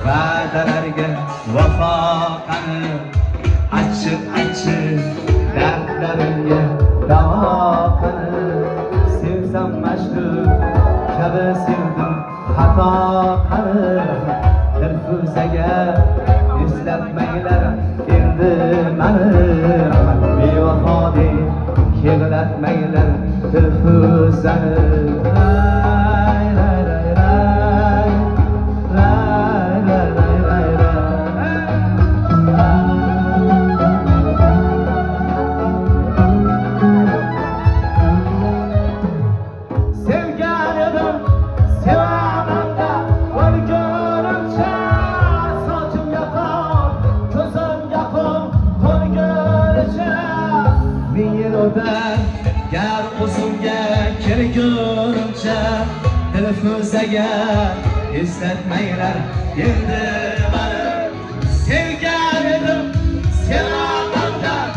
va'dalarga vafo qani achchiq dardlarimga davo qani sevsam mashhur kabi sevdim xato qani Dilfuzaga eslatmanglar endi mani bevafo deb yig'latmanglar Dilfuzani Gar o'zimga kelgunimcha Dilfuzaga eslatmanglar endi mani sevgan